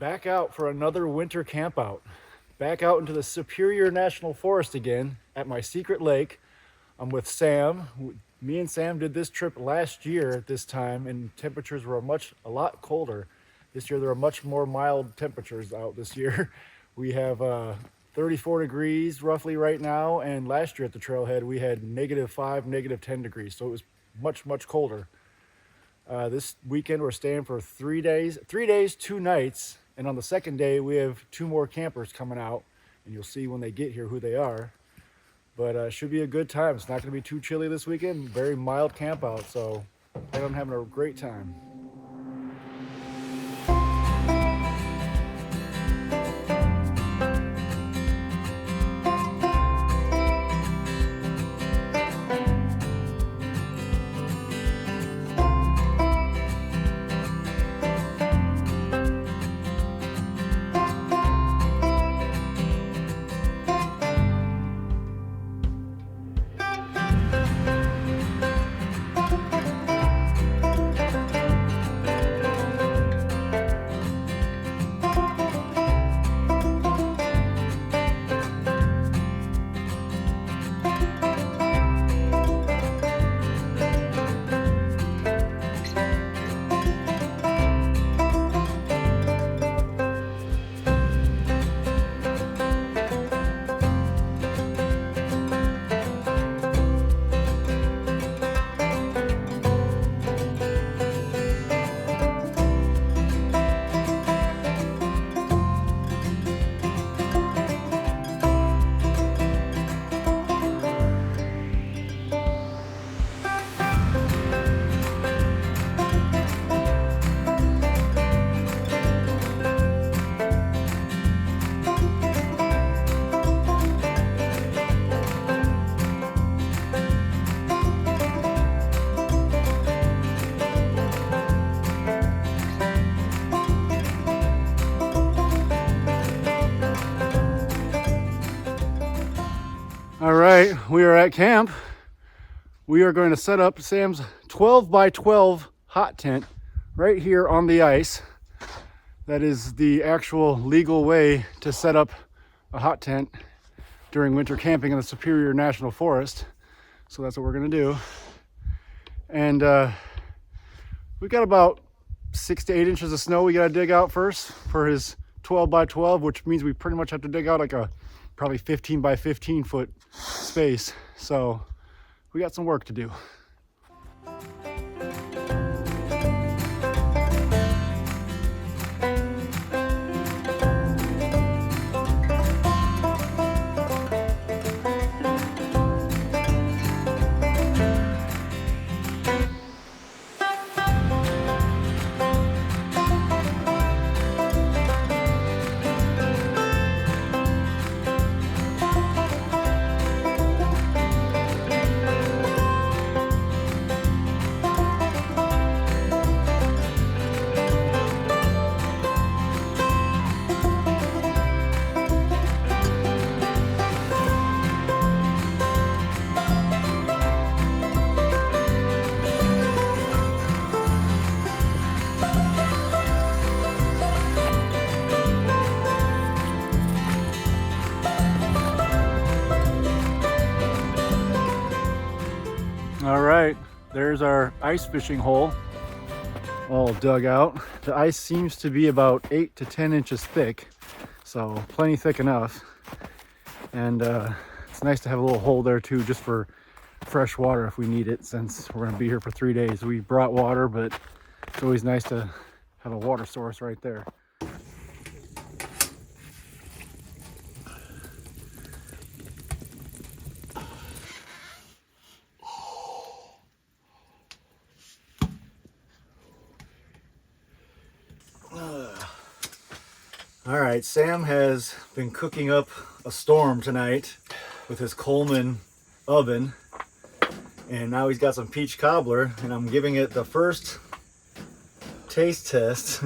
Back out for another winter camp out. Back out into the Superior National Forest again at my secret lake. I'm with Sam. Me and Sam did this trip last year at this time, and temperatures were a lot colder. This year there are much more mild temperatures out this year. We have 34 degrees roughly right now, and last year at the trailhead we had -5, -10 degrees, so it was much colder. This weekend we're staying for 3 days, 2 nights, and on the second day we have 2 more campers coming out, and you'll see when they get here who they are. But it should be a good time. It's not going to be too chilly this weekend. Very mild camp out, so I'm having a great time. All right, we are at camp. We are going to set up Sam's 12 by 12 hot tent right here on the ice. That is the actual legal way to set up a hot tent during winter camping in the Superior National Forest. So that's what we're going to do. And we've got about 6 to 8 inches of snow we got to dig out first for his 12 by 12, which means we pretty much have to dig out like a probably 15 by 15 foot space. So we got some work to do. All right, there's our ice fishing hole all dug out. The ice seems to be about 8 to 10 inches thick, so plenty thick enough. And it's nice to have a little hole there too, just for fresh water if we need it, since we're gonna be here for 3 days. We brought water, but it's always nice to have a water source right there. All right, Sam has been cooking up a storm tonight with his Coleman oven, and now he's got some peach cobbler, and I'm giving it the first taste test.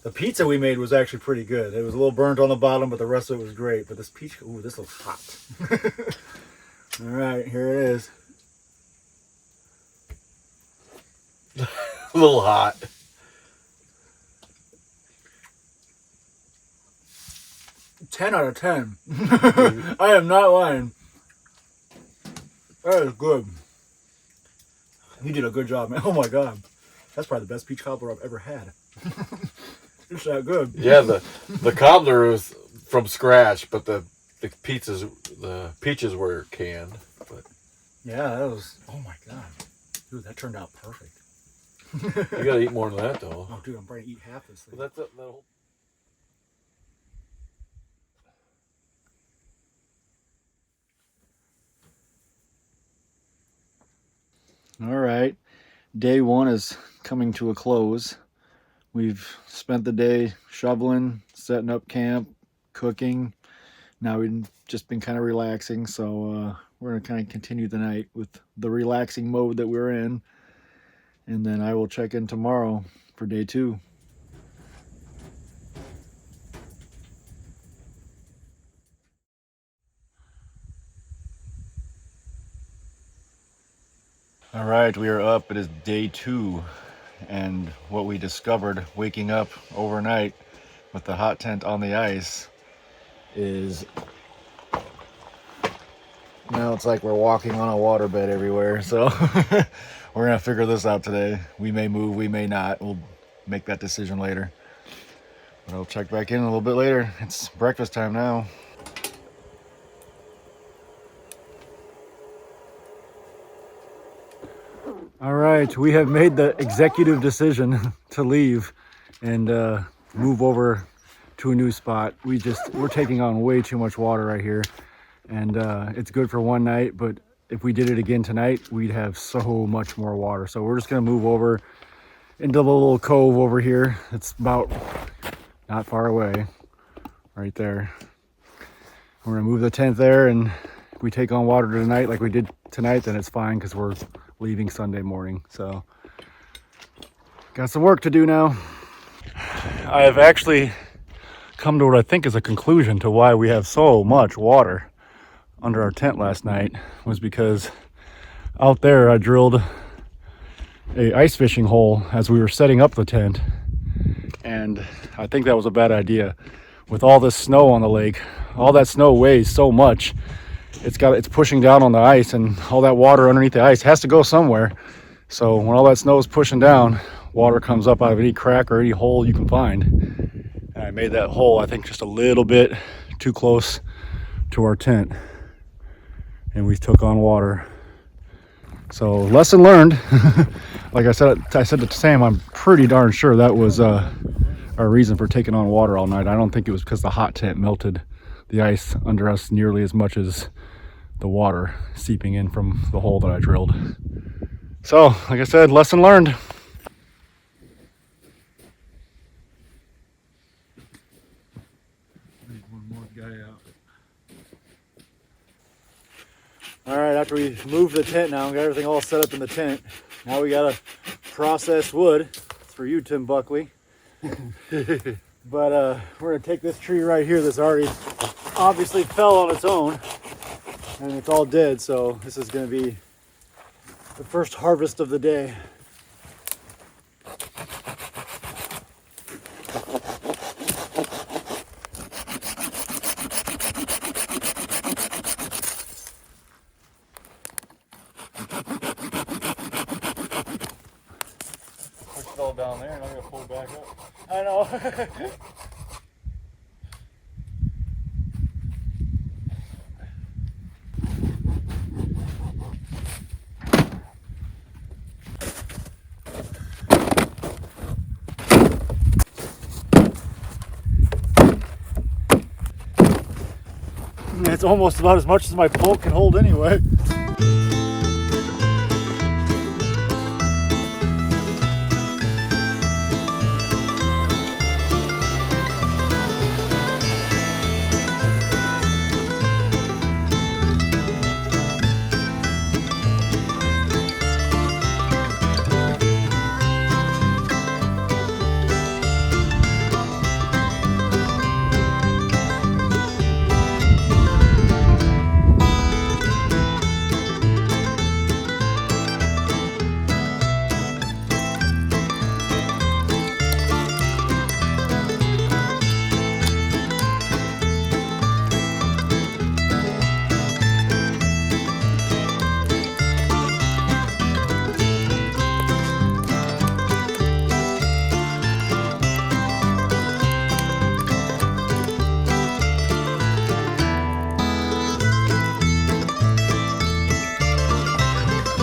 The pizza we made was actually pretty good. It was a little burnt on the bottom, but the rest of it was great. But this peach, ooh, this looks hot. All right, here it is. A little hot. 10 out of 10. I am not lying. That is good. You did a good job, man. Oh my god. That's probably the best peach cobbler I've ever had. It's that good. Yeah, the cobbler was from scratch, but the peaches were canned. But yeah, that was. Oh my god, dude, that turned out perfect. You gotta eat more than that, though. Oh, dude, I'm probably eat half this thing. Well, that's whole. All right, day one is coming to a close. We've spent the day shoveling, setting up camp, cooking. Now we've just been kind of relaxing, so we're going to kind of continue the night with the relaxing mode that we're in. And then I will check in tomorrow for day 2. All right, we are up. It is day 2. And what we discovered waking up overnight with the hot tent on the ice is, now it's like we're walking on a waterbed everywhere. So we're gonna figure this out today. We may move, we may not. We'll make that decision later. But I'll check back in a little bit later. It's breakfast time now. All right, we have made the executive decision to leave and move over to a new spot. We're taking on way too much water right here, and it's good for one night, but if we did it again tonight, we'd have so much more water. So we're just gonna move over into the little cove over here. It's about not far away, right there. We're gonna move the tent there, and if we take on water tonight like we did tonight, then it's fine because we're leaving Sunday morning. So got some work to do now. I have actually come to what I think is a conclusion to why we have so much water under our tent last night, was because out there I drilled a ice fishing hole as we were setting up the tent, and I think that was a bad idea. With all this snow on the lake, all that snow weighs so much, it's pushing down on the ice, and all that water underneath the ice has to go somewhere. So when all that snow is pushing down, water comes up out of any crack or any hole you can find. And I made that hole, I think, just a little bit too close to our tent, and we took on water. So lesson learned. Like I said to Sam, I'm pretty darn sure that was our reason for taking on water all night. I don't think it was because the hot tent melted the ice under us nearly as much as the water seeping in from the hole that I drilled. So, like I said, lesson learned. Need one more guy out. All right, after we moved the tent now, we got everything all set up in the tent. Now we gotta process wood. It's for you, Tim Buckley. But we're gonna take this tree right here that's already obviously fell on its own, and it's all dead, so this is gonna be the first harvest of the day. Push it all down there, and I'm gonna pull it back up. I know. It's almost about as much as my pole can hold anyway.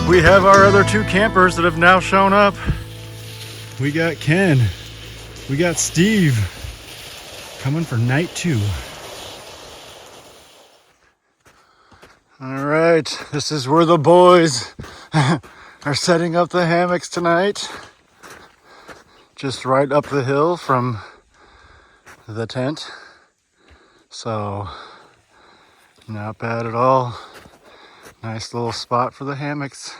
We have our other two campers that have now shown up. We got Ken, we got Steve coming for night 2. All right, this is where the boys are setting up the hammocks tonight. Just right up the hill from the tent. So, not bad at all. Nice little spot for the hammocks.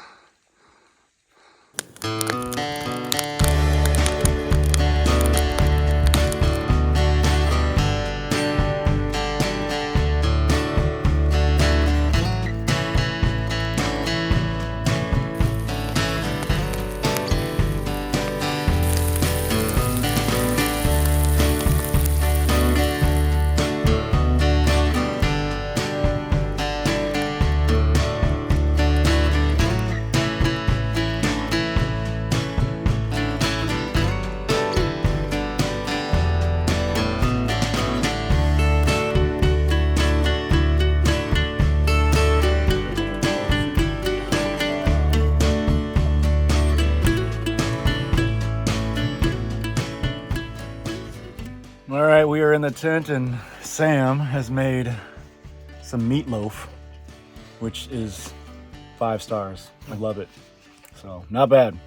All right, we are in the tent and Sam has made some meatloaf, which is 5 stars. I love it. So, not bad.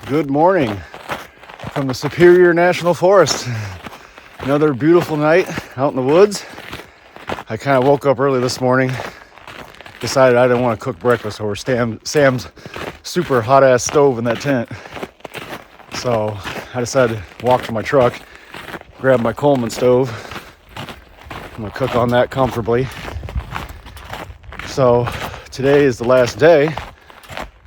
Good morning from the Superior National Forest. Another beautiful night out in the woods. I kind of woke up early this morning, decided I didn't want to cook breakfast over Sam's super hot ass stove in that tent. So I decided to walk to my truck, grab my Coleman stove. I'm gonna cook on that comfortably. So today is the last day.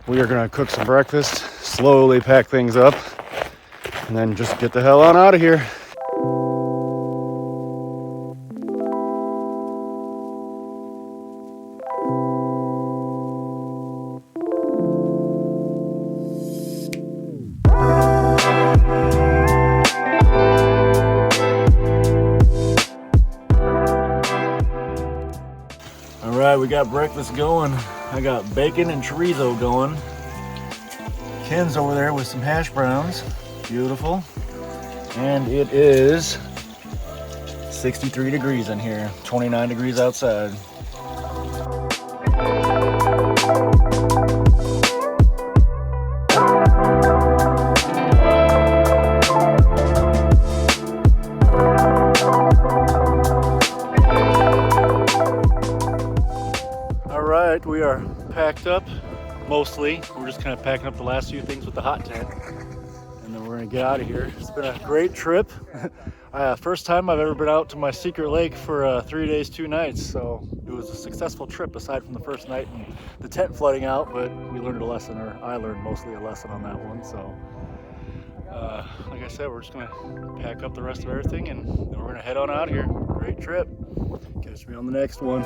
We are gonna cook some breakfast, slowly pack things up, and then just get the hell on out of here. All right, we got breakfast going. I got bacon and chorizo going. Ken's over there with some hash browns. Beautiful. And it is 63 degrees in here, 29 degrees outside. All right, we are packed up. Mostly, we're just kind of packing up the last few things with the hot tent, and then we're gonna get out of here. It's been a great trip. First time I've ever been out to my secret lake for 3 days, 2 nights. So it was a successful trip aside from the first night and the tent flooding out, but we learned a lesson, or I learned mostly a lesson on that one. So like I said, we're just gonna pack up the rest of everything and then we're gonna head on out of here. Great trip. Catch me on the next one.